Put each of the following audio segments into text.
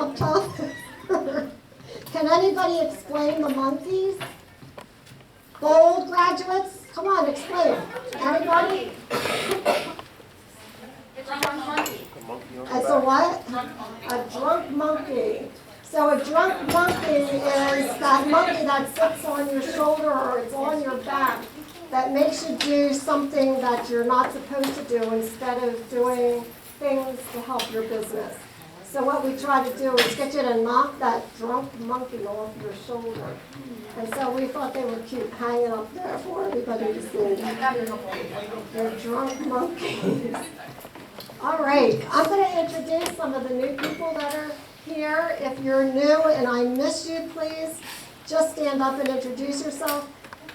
up top? Can anybody explain the monkeys? Bold graduates? Come on, explain. Anybody? It's a drunk monkey. It's a what? A drunk monkey. So a drunk monkey is that monkey that sits on your shoulder or it's on your back that makes you do something that you're not supposed to do instead of doing things to help your business. So what we try to do is get you to knock that drunk monkey off your shoulder. And so we thought they were cute, hanging up there for everybody to see. They're drunk monkeys. All right, I'm going to introduce some of the new people that are here. If you're new and I miss you, please just stand up and introduce yourself.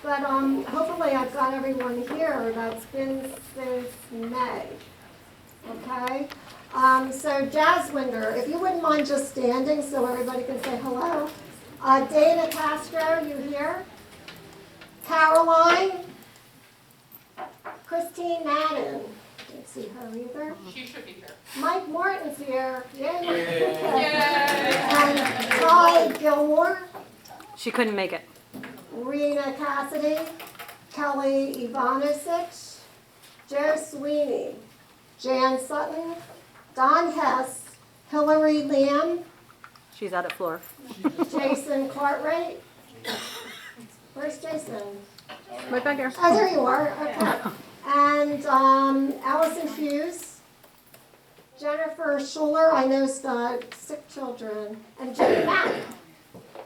But hopefully I've got everyone here that's been since May. Okay? So Jaswinder, if you wouldn't mind just standing so everybody can say hello. Dana Castro, you here? Caroline? Christine Madden. Can't see her either. She should be here. Mike Morton's here. Yay. Yay. And Ty Gilmore. She couldn't make it. Rena Cassidy. Kelly Ivanovich. Joe Sweeney. Jan Sutton. Don Hess. Hillary Lamb. She's out at floor. Jason Cartwright. Where's Jason? Right back here. Oh, there you are. Okay. And Allison Hughes, Jennifer Schuler, I noticed sick children, and Jimmy Mack.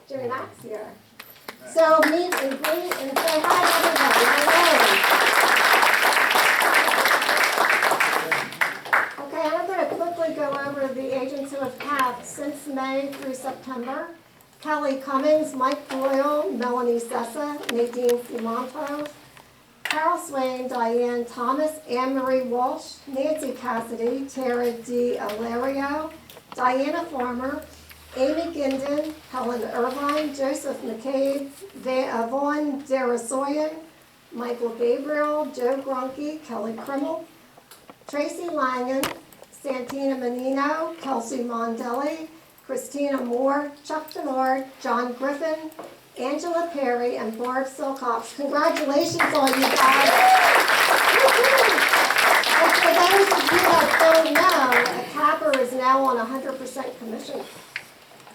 Jimmy Mack's here. So meet and greet and say hi to everybody. Okay, I'm going to quickly go over the agents who have passed since May through September. Kelly Cummings, Mike Doyle, Melanie Sessa, Nadine Simonto, Carol Swain, Diane Thomas, Anne-Marie Walsh, Nancy Cassidy, Tara D. Alario, Diana Farmer, Amy Ginden, Helen Irvine, Joseph McCabe, Vaughn Darasoyan, Michael Gabriel, Joe Grunke, Kelly Krimmel, Tracy Langan, Santina Menino, Kelsey Mondelli, Christina Moore, Chuck Denard, John Griffin, Angela Perry, and Barb Silcox. Congratulations on you guys. And for those of you that don't know, a capper is now on 100% commission.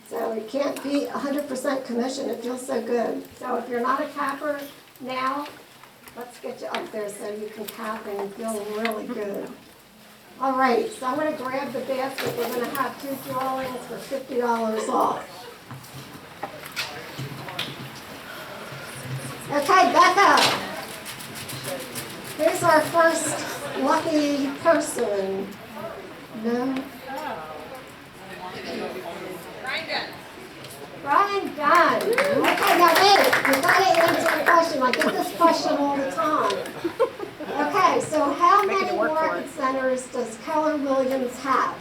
So it can't be 100% commission. It feels so good. So if you're not a capper now, let's get you up there so you can cap and feel really good. All right, so I'm going to grab the basket. We're going to have 2 drawings for $50 off. Okay, Becca. Here's our first lucky person. No? Brian Gunn. Okay, now wait. You've got to answer the question. I get this question all the time. Okay, so how many market centers does Keller Williams have?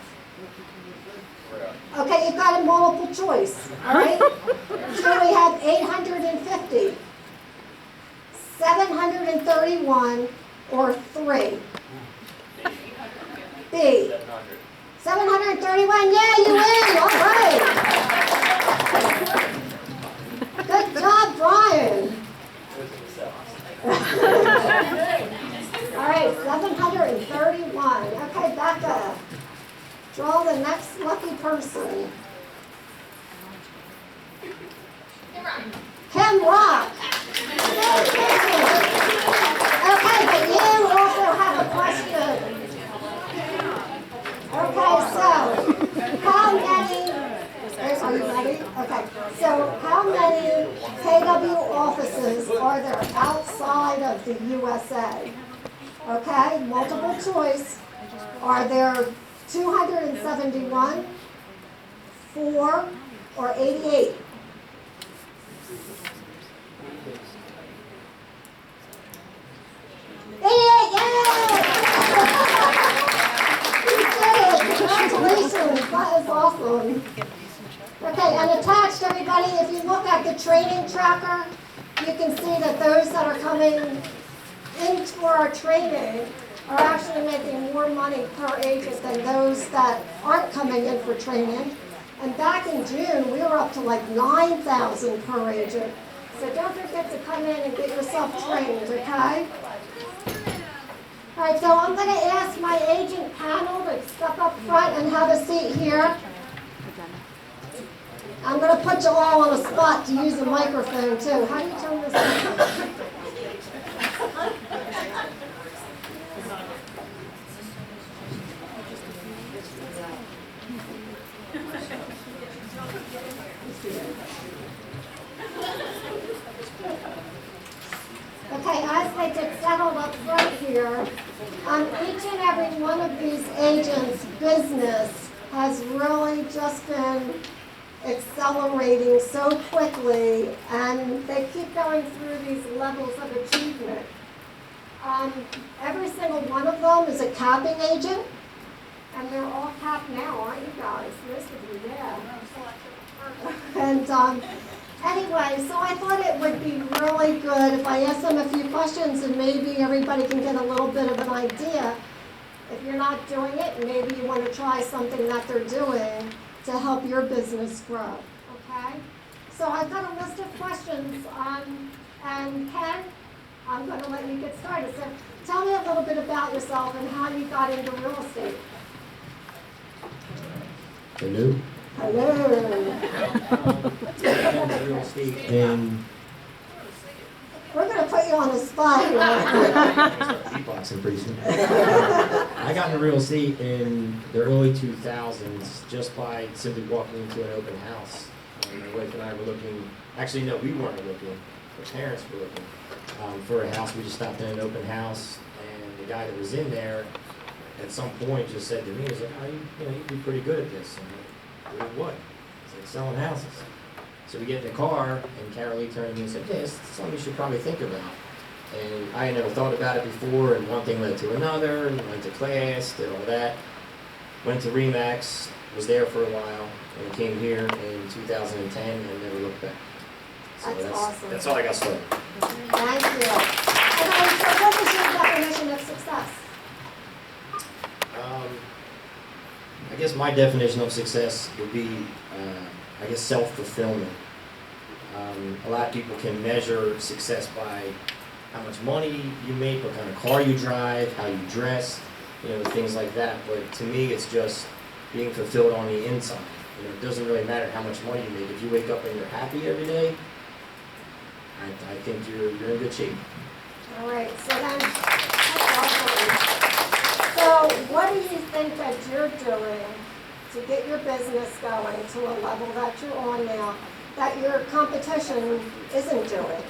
Okay, you've got a multiple choice, all right? So we have 850, 731, or 3. B. 731, yeah, you win, all right. Good job, Brian. All right, 731. Okay, Becca. Draw the next lucky person. Kim Rock. Okay, but you also have a question. Okay, so how many, are you ready? Okay, so how many KW offices are there outside of the USA? Okay, multiple choice. Are there 271, 4, or 88? Congratulations, that is awesome. Okay, and attached, everybody, if you look at the training tracker, you can see that those that are coming in for our training are actually making more money per agent than those that aren't coming in for training. And back June, we were up to like 9,000 per agent. So don't forget to come in and get yourself trained, okay? All right, so I'm going to ask my agent panel to step up front and have a seat here. I'm going to put you all on a spot to use the microphone too. How do you turn this on? Okay, as they get settled up front here, each and every one of these agents' business has really just been accelerating so quickly, and they keep going through these levels of achievement. Every single one of them is a capping agent, and they're all capped now, aren't you guys? Most of you, yeah. And anyway, so I thought it would be really good if I asked them a few questions and maybe everybody can get a little bit of an idea. If you're not doing it, maybe you want to try something that they're doing to help your business grow, okay? So I've got a list of questions, and Ken, I'm going to let you get started. So tell me a little bit about yourself and how you got into real estate. Hello. Hello. Real estate and We're going to put you on the spot here. beatboxing pretty soon. I got into real estate in the early 2000s just by simply walking into an open house. My wife and I were looking, actually no, we weren't looking, our parents were looking for a house. We just stopped in an open house, and the guy that was in there at some point just said to me, he's like, oh, you'd be pretty good at this. And I'm like, what? He's like, selling houses. So we get in the car, and Carolee turned to me and said, yeah, it's something you should probably think about. And I had never thought about it before, and one thing led to another, and went to class, did all that. Went to RE/MAX, was there for a while, and came here in 2010 and never looked back. So That's awesome. That's how I got started. Thank you. And so what is your definition of success? I guess my definition of success would be, self-fulfillment. A lot of people can measure success by how much money you make, what kind of car you drive, how you dress, things like that. But to me, it's just being fulfilled on the inside. It doesn't really matter how much money you make. If you wake up and you're happy every day, I think you're in good shape. All right, so then, that's awesome. So what do you think that you're doing to get your business going to a level that you're on now that your competition isn't doing?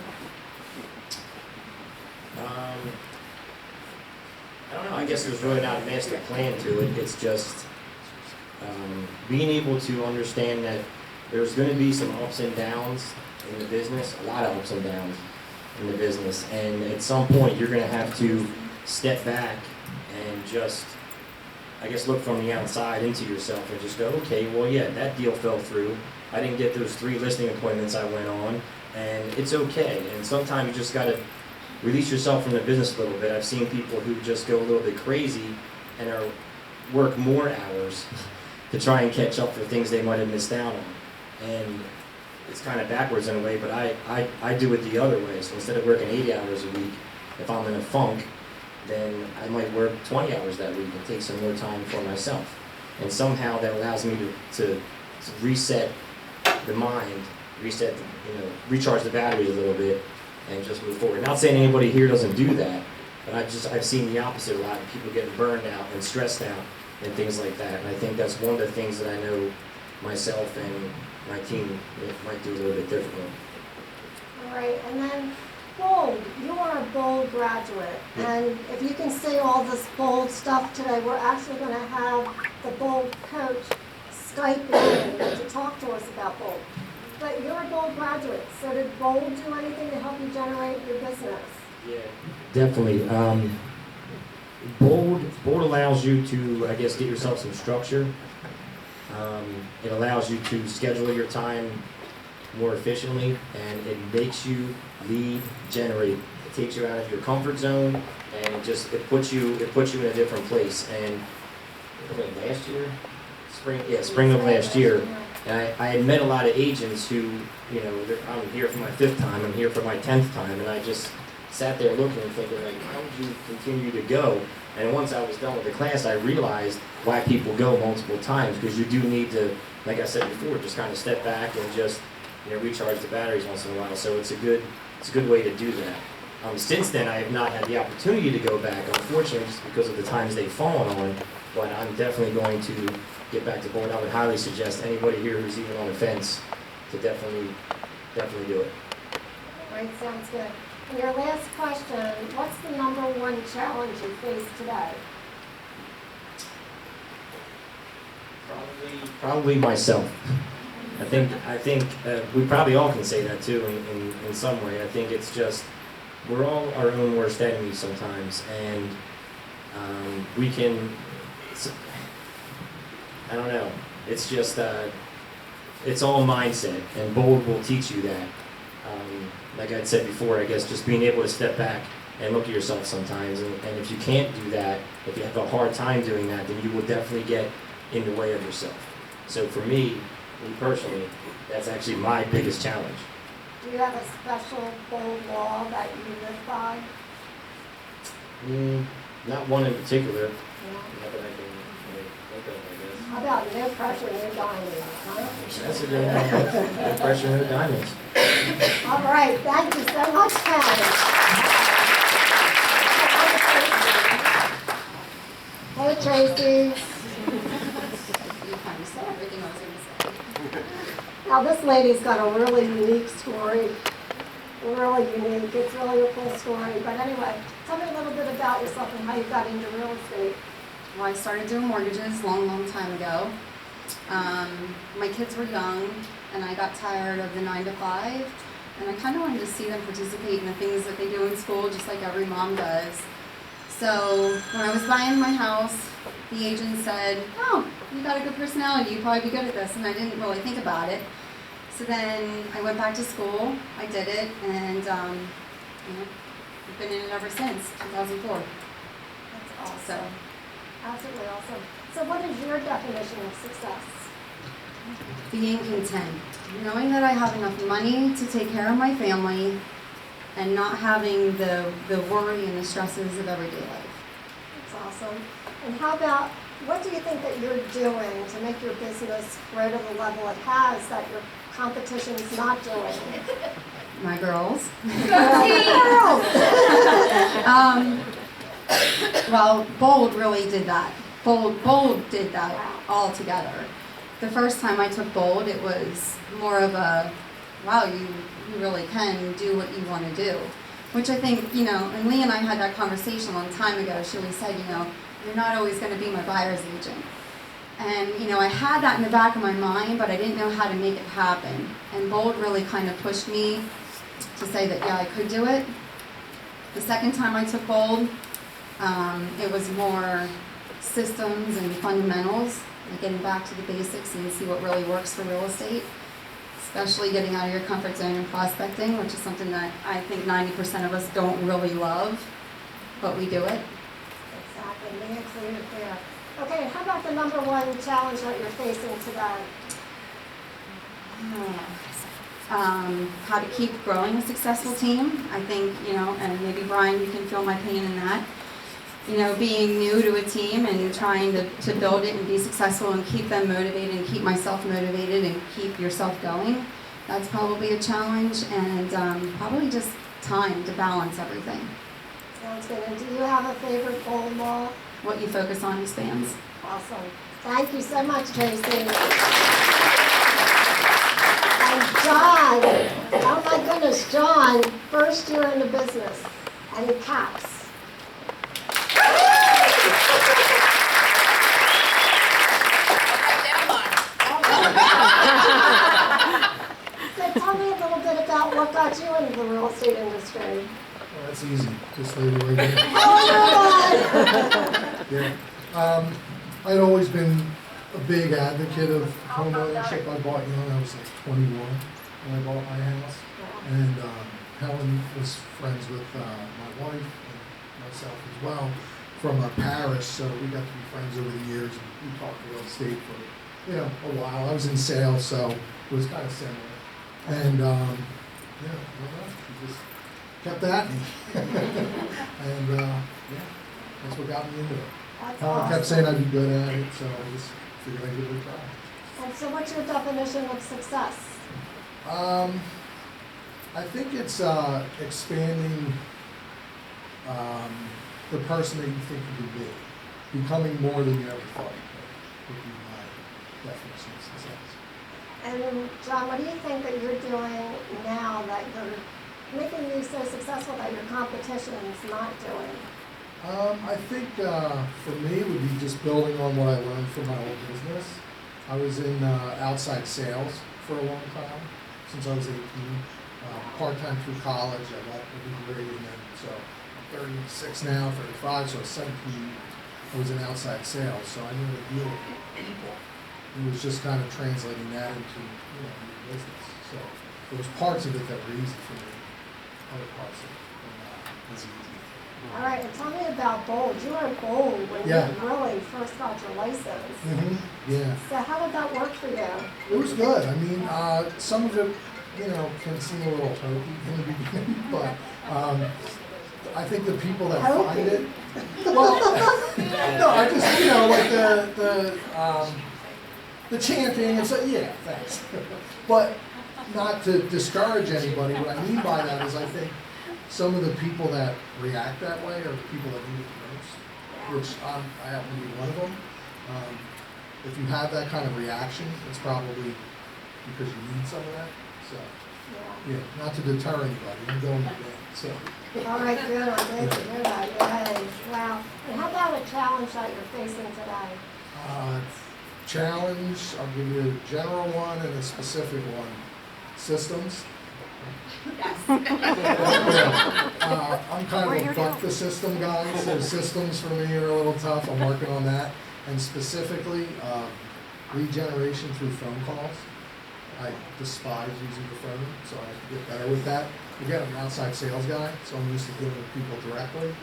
I don't know. I guess there's really not a master plan to it. It's just being able to understand that there's going to be some ups and downs in the business, a lot of ups and downs in the business, and at some point you're going to have to step back and just, look from the outside into yourself and just go, okay, well, yeah, that deal fell through. I didn't get those 3 listing appointments I went on, and it's okay. And sometimes you just got to release yourself from the business a little bit. I've seen people who just go a little bit crazy and work more hours to try and catch up for things they might have missed out on. And it's kind of backwards in a way, but I do it the other way. So instead of working 80 hours a week, if I'm in a funk, then I might work 20 hours that week and take some more time for myself. And somehow that allows me to reset the mind, recharge the batteries a little bit, and just move forward. Not saying anybody here doesn't do that, but I've seen the opposite a lot, people getting burned out and stressed out and things like that. And I think that's one of the things that I know myself and my team might do a little bit differently. All right, and then Bold, you are a Bold graduate, and if you can see all this Bold stuff today, we're actually going to have the Bold coach Skype in to talk to us about Bold. But you're a Bold graduate, so did Bold do anything to help you generate your business? Yeah, definitely. Bold allows you to, get yourself some structure. It allows you to schedule your time more efficiently, and it makes you lead generate. It takes you out of your comfort zone, and it puts you in a different place. And last year, spring of last year, And I had met a lot of agents who, you know, I'm here for my 5th time, I'm here for my 10th time, and I just sat there looking and thinking, like, how would you continue to go? And once I was done with the class, I realized why people go multiple times, because you do need to, like I said before, just kind of step back and just, you know, recharge the batteries once in a while. So it's a good way to do that. Since then, I have not had the opportunity to go back, unfortunately, just because of the times they've fallen on. But I'm definitely going to get back to bowling. I would highly suggest anybody here who's even on the fence to definitely do it. Great, sounds good. And your last question, what's the #1 challenge you face today? Probably myself. I think we probably all can say that too in some way. I think it's just, we're all our own worst enemies sometimes, and we can, I don't know, it's just, it's all mindset, and Bold will teach you that. Like I said before, I guess just being able to step back and look at yourself sometimes, and if you can't do that, if you have a hard time doing that, then you will definitely get in the way of yourself. So for me personally, that's actually my biggest challenge. Do you have a special Bold law that you live by? Not one in particular. No? Not that I can think of, I guess. How about no pressure, no diamonds, huh? That's a good one. No pressure, no diamonds. All right, thank you so much, Ken. Hey, Tracy. Now, this lady's got a really unique story. Really unique. It's really a cool story. But anyway, tell me a little bit about yourself and how you got into real estate. Well, I started doing mortgages a long time ago. My kids were young, and I got tired of the 9 to 5, and I kind of wanted to see them participate in the things that they do in school, just like every mom does. So when I was buying my house, the agent said, "Oh, you got a good personality, you'd probably be good at this," and I didn't really think about it. So then I went back to school, I did it, and I've been in it ever since 2004. That's awesome. So. Absolutely awesome. So what is your definition of success? Being content, knowing that I have enough money to take care of my family and not having the worry and the stresses of everyday life. That's awesome. And how about, what do you think that you're doing to make your business grow to the level it has that your competition's not doing? My girls. Girls! Well, Bold really did that. Bold did that all together. The first time I took Bold, it was more of a, wow, you really can do what you want to do. Which I think, and Lee and I had that conversation a long time ago. She always said, you're not always going to be my buyer's agent. And, I had that in the back of my mind, but I didn't know how to make it happen. And Bold really kind of pushed me to say that, yeah, I could do it. The second time I took Bold, it was more systems and fundamentals, like getting back to the basics and see what really works for real estate, especially getting out of your comfort zone and prospecting, which is something that I think 90% of us don't really love, but we do it. Exactly, being clear. Okay, how about the #1 challenge that you're facing today? How to keep growing a successful team. I think, and maybe Brian, you can feel my pain in that. Being new to a team and trying to build it and be successful and keep them motivated and keep myself motivated and keep yourself going. That's probably a challenge, and probably just time to balance everything. Sounds good. And do you have a favorite Bold law? What you focus on expands. Awesome. Thank you so much, Tracy. And John, oh my goodness, John, first year in the business, and he caps. So tell me a little bit about what got you into the real estate industry. Well, that's easy. Just lay it right there. Oh, Yeah. I'd always been a big advocate of home ownership. I bought young. I was like 21 when I bought my house. And Helen was friends with my wife and myself as well from Paris. So we got to be friends over the years. And we talked real estate for you know, a while. I was in sales, so it was kind of similar. And, yeah, I don't know, he just kept at me. And, yeah, that's what got me into it. That's Helen kept awesome. saying I'd be good at it, so I just figured I'd give it a try. And so what's your definition of success? I think it's expanding the person that you think you can be, becoming more than you ever thought you could, would be my definition of success. And John, what do you think that you're doing now that you're making you so successful that your competition is not doing? I think for me it would be just building on what I learned from my old business. I was in outside sales for a long time, since I was 18. Part-time through college, I got a degree, and then so I'm 36 now, 35, so I was 17. I was in outside sales, so I knew to deal with people. It was just kind of translating that into, you know, new business. So there was parts of it that were easy for me, other parts of it were not as easy. All right, and tell me about Bold. You were Bold when Yeah. you really first got your license. Yeah. So how did that work for you? It was good. I mean, some of it, you know, can seem a little hokey in the beginning, but I think the people that find it, well, no, I just, you know, like the chanting and so, yeah, thanks. But not to discourage anybody, what I mean by that is I think some of the people that react that way are the people that need it most, which I happen to be one of them. If you have that kind of reaction, it's probably because you need some of that. So, yeah, not to deter anybody, I'm going to bed, so. All right, good. I'm glad to hear that. Yay. Wow. And how about a challenge that you're facing today? Challenge, I'll give you a general one and a specific one. Systems. Yes. I'm kind of a buck the system guy, so systems for me are a little tough. I'm working on that. And specifically, lead generation through phone calls. I despise using the phone, so I have to get better with that. Again, I'm an outside sales guy, so I'm used to dealing with people directly.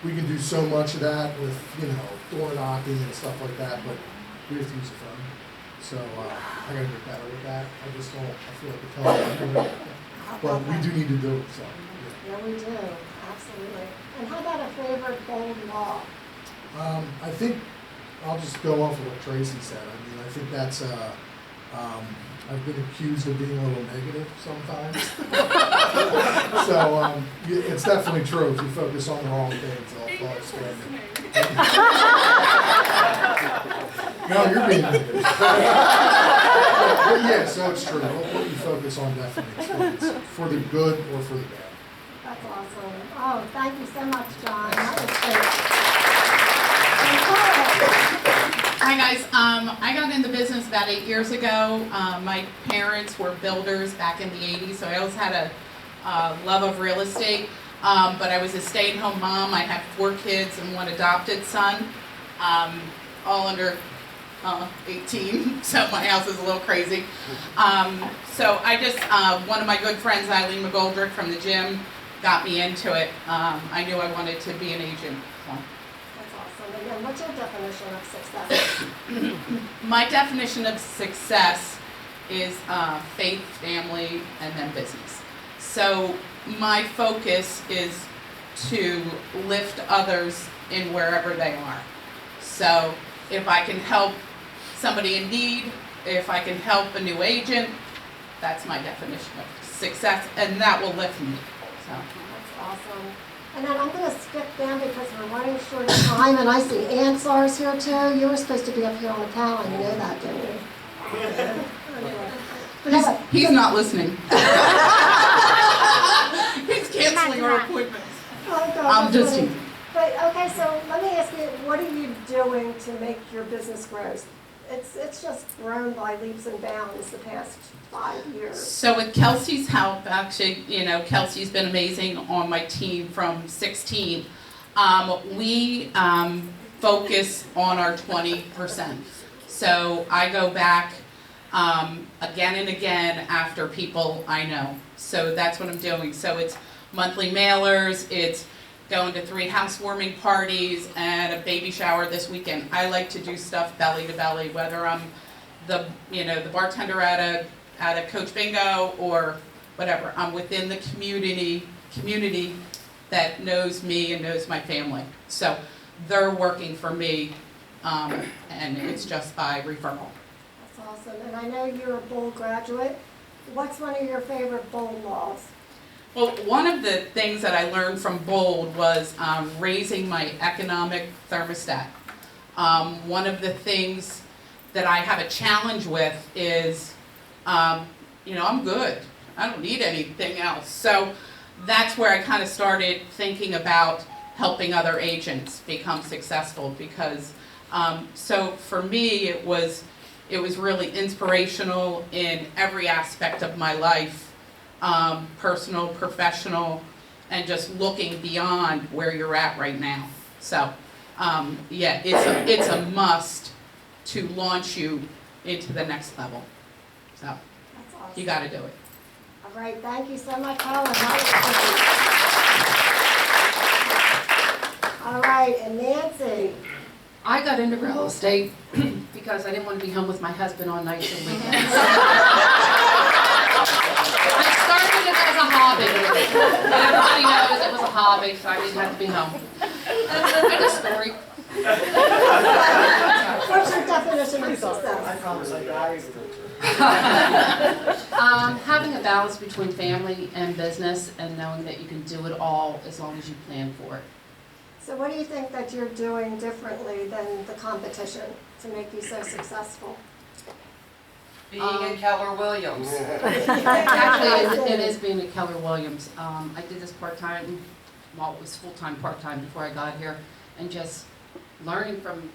We can do so much of that with, you know, door knocking and stuff like that, but we have to use the phone. So I gotta get better with that. I just don't, I feel like the telephone, but we do need to do it, so. Yeah, we do. Absolutely. And how about a favorite Bold law? I think, I'll just go off of what Tracy said. I mean, I think that's, I've been accused of being a little negative sometimes. So, it's definitely true. If you focus on the wrong things, they'll fall standing. No, you're being negative. But yeah, so it's true. What you focus on definitely is for the good or for the bad. That's awesome. Oh, thank you so much, John. That was great. Hi guys, I got into business about 8 years ago. My parents were builders back in the 80s, so I always had a love of real estate. But I was a stay-at-home mom. I have 4 kids and 1 adopted son, all under 18, so my house is a little crazy. So I just, one of my good friends, Eileen McGoldrick from the gym, got me into it. I knew I wanted to be an agent. So. That's awesome. And then what's your definition of success? My definition of success is faith, family, and then business. So my focus is to lift others in wherever they are. So if I can help somebody in need, if I can help a new agent, that's my definition of success, and that will lift me. So. That's awesome. And then I'm going to skip down because we're running short of time, and I see Ansar's here too. You were supposed to be up here on the panel, you know that, didn't you? He's not listening. He's canceling our appointments. I'm just teasing. But okay, so let me ask you, what are you doing to make your business grow? It's just grown by leaps and bounds the past 5 years. So with Kelsey's help, actually, you know, Kelsey's been amazing on my team from 16. We focus on our 20%. So I go back again and again after people I know. So that's what I'm doing. So it's monthly mailers, it's going to 3 housewarming parties and a baby shower this weekend. I like to do stuff belly to belly, whether I'm the bartender at a Coach Bingo or whatever. I'm within the community that knows me and knows my family. So they're working for me, and it's just by referral. That's awesome. And I know you're a Bold graduate. What's one of your favorite Bold laws? Well, one of the things that I learned from Bold was raising my economic thermostat. One of the things that I have a challenge with is, I'm good. I don't need anything else. So that's where I kind of started thinking about helping other agents become successful because, so for me, it was really inspirational in every aspect of my life, personal, professional, and just looking beyond where you're at right now. So, yeah, it's a must to launch you into the next level. So, That's awesome. you got to do it. All right, thank you so much, Helen. All right, and Nancy. I got into real estate because I didn't want to be home with my husband on nights and weekends. I started it as a hobby. Everybody knows it was a hobby, so I didn't have to be home. I just story. What's your definition of success? Having a balance between family and business and knowing that you can do it all as long as you plan for it. So what do you think that you're doing differently than the competition to make you so successful? Being a Keller Williams. Actually, it is being at Keller Williams. I did this part-time, well, it was full-time, part-time before I got here, and just learning from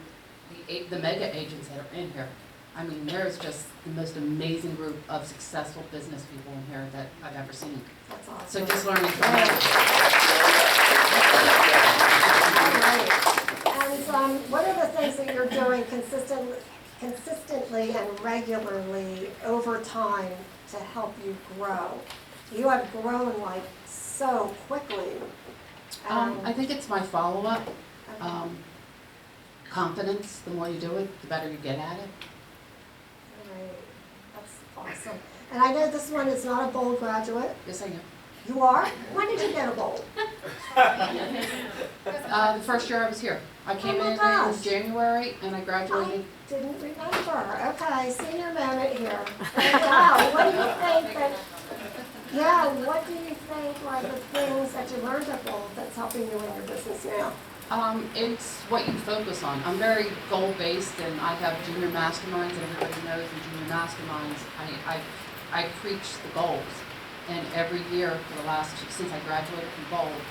the mega agents that are in here. I mean, there's just the most amazing group of successful business people in here that I've ever seen. That's awesome. So just learning from them. And what are the things that you're doing consistently and regularly over time to help you grow? You have grown like so quickly. I think it's my follow-up. Confidence, the more you do it, the better you get at it. Right. That's awesome. And I know this one is not a Bold graduate. Yes, I am. You are? When did you get a Bold? The first year I was here. I came in January and I graduated. I didn't remember. Okay, senior moment here. Wow, what do you think what do you think are the things that you learned at Bold that's helping you in your business now? It's what you focus on. I'm very goal-based and I have junior masterminds, and everybody knows in junior masterminds I preach the goals. And every year for the last, since I graduated from Bold,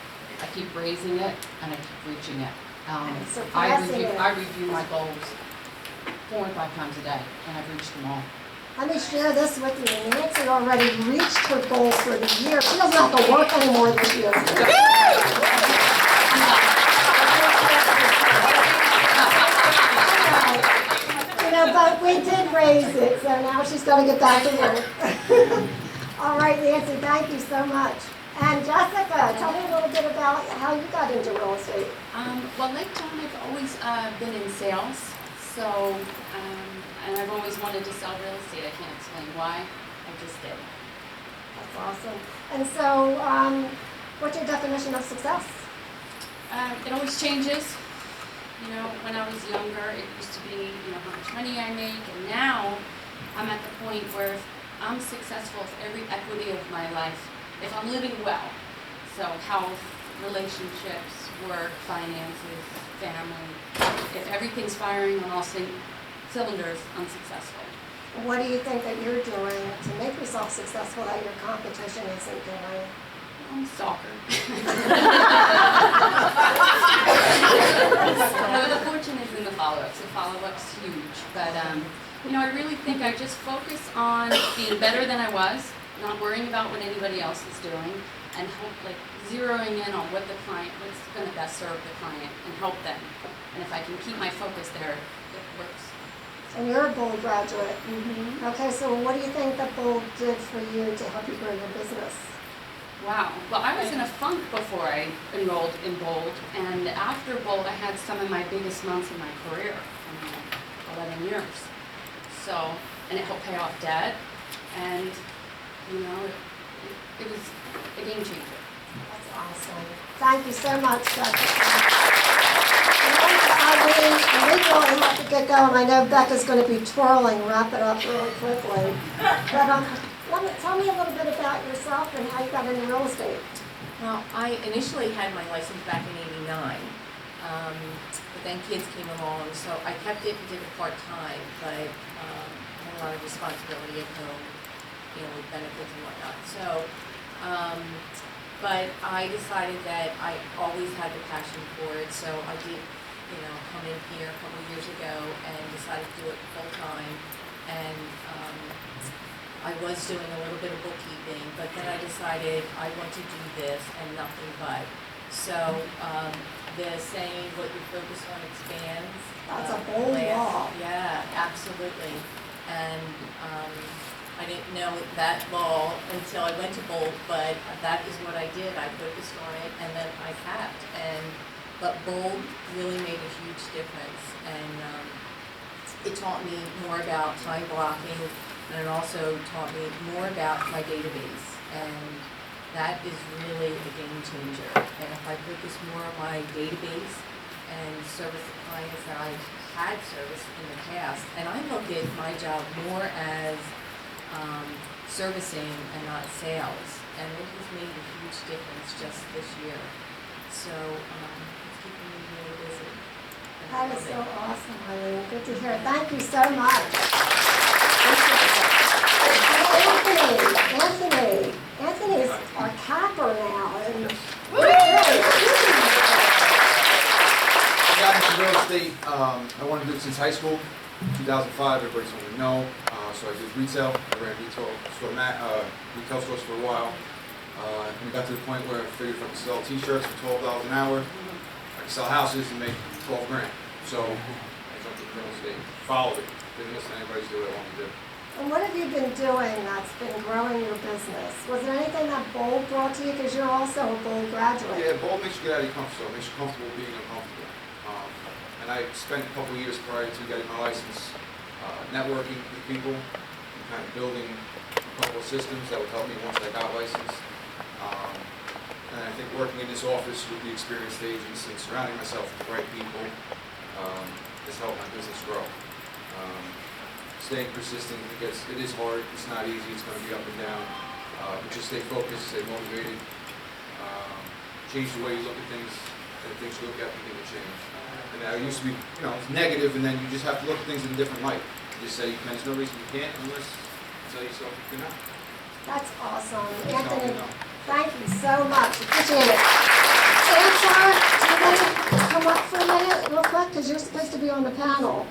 I keep raising it and I keep reaching it. I review my goals 4 and 5 times a day, and I've reached them all. Let me share this with you. Nancy already reached her goal for the year. She doesn't have to work anymore this year. But we did raise it, so now she's got to get back to work. All right, Nancy, thank you so much. And Jessica, tell me a little bit about how you got into real estate. Well, like John, I've always been in sales, so, and I've always wanted to sell real estate. I can't explain why, I just did. That's awesome. And so, what's your definition of success? It always changes. You know, when I was younger, it used to be, how much money I make, and now I'm at the point where if I'm successful with every equity of my life, if I'm living well, so health, relationships, work, finances, family, if everything's firing on all cylinders, I'm successful. What do you think that you're doing to make yourself successful that your competition isn't doing? Soccer. No, the fortune is in the follow-ups. The follow-up's huge. But, I really think I just focus on being better than I was, not worrying about what anybody else is doing, and zeroing in on what's going to best serve the client and help them. And if I can keep my focus there, it works. And you're a Bold graduate. Mm-hmm. Okay, so what do you think that Bold did for you to help you grow your business? Wow. Well, I was in a funk before I enrolled in Bold, and after Bold, I had some of my biggest months in my career, 11 years. So, and it helped pay off debt, and you know, it was a game changer. That's awesome. Thank you so much, Becca. We really have to get going. I know Becca's going to be twirling, wrap it up really quickly. But tell me a little bit about yourself and how you got into real estate. Well, I initially had my license back in '89, but then kids came along, so I kept it and did it part-time, but had a lot of responsibility at home, you know, with benefits and whatnot. So, but I decided that I always had the passion for it, so I did, you know, come in here a couple of years ago and decided to do it full-time. And I was doing a little bit of bookkeeping, but then I decided I want to do this and nothing but. So the saying, what you focus on expands. That's a bold law. Yeah, absolutely. And I didn't know that law until I went to Bold, but that is what I did. I focused on it, and then I kept. But Bold really made a huge difference, and it taught me more about time blocking, and it also taught me more about my database, and that is really a game changer. And if I focus more on my database and service the clients that I've had service in the past, and I look at my job more as servicing and not sales, and it has made a huge difference just this year. So it's keeping me really busy. That is so awesome, Eileen. Good to hear. Thank you so much. Anthony is our capper now. And I got into real estate. I wanted to do it since high school. 2005, everybody told me no. So I did retail. I ran retail stores for a while. And it got to the point where I figured if I could sell t-shirts for $12 an hour, I could sell houses and make 12 grand. So I jumped into real estate, followed it. Didn't listen to anybody do what I wanted to do. And what have you been doing that's been growing your business? Was there anything that Bold brought to you? Because you're also a Bold graduate. Yeah, Bold makes you get out of your comfort zone. Makes you comfortable being uncomfortable. And I spent a couple of years prior to getting my license networking with people and kind of building a couple of systems that would help me once I got licensed. And I think working in this office with the experienced agents and surrounding myself with the right people has helped my business grow. Staying persistent, it is hard, it's not easy, it's going to be up and down, but just stay focused, stay motivated, change the way you look at things, and things you look at begin to change. And I used to be, negative, and then you just have to look at things in a different light. You just say, there's no reason you can't unless you tell yourself you cannot. That's awesome. That's how Anthony, you know. thank you so much. Appreciate it. Ansar, do you want to come up for a minute real quick? Because you're supposed to be on the panel.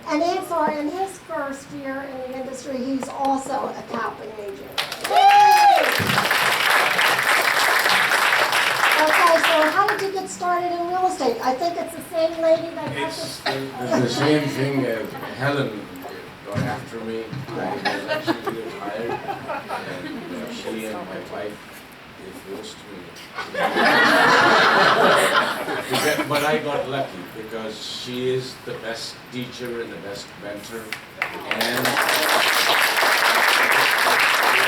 And Ansar, in his first year in the industry, he's also a capping agent. Okay, so how did you get started in real estate? I think it's the same lady that It's the same thing as Helen got after me. I was actually retired, and she and my wife, they forced me. But I got lucky because she is the best teacher and the best mentor. And the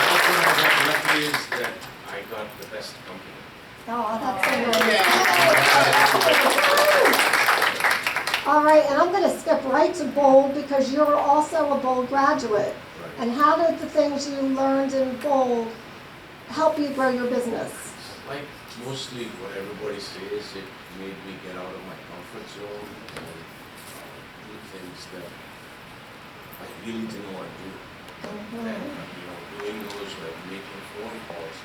other thing I got lucky is that I got the best company. Oh, that's so nice. All right, and I'm going to skip right to Bold because you're also a Bold graduate. Right. And how did the things you learned in Bold help you grow your business? Like mostly what everybody says, it made me get out of my comfort zone and do things that I really didn't want to do. And doing those, like making phone calls.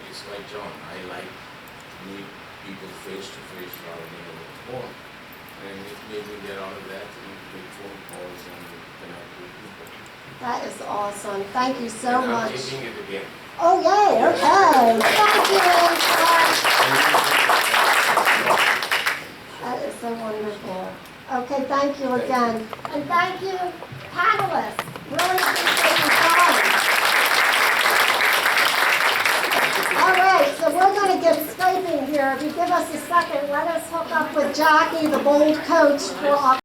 It's like John, I like to meet people face to face rather than over the phone. And it made me get out of that and make phone calls and connect with people. That is awesome. Thank you so and much. I'm taking it again. Oh, yay, okay. Thank you, Ansar. That is so wonderful. Okay, thank you again. And thank you, panelists. Really appreciate your time. we're gonna get Skyping here. If you give us a second, let us hook up with Jackie, the bold coach, for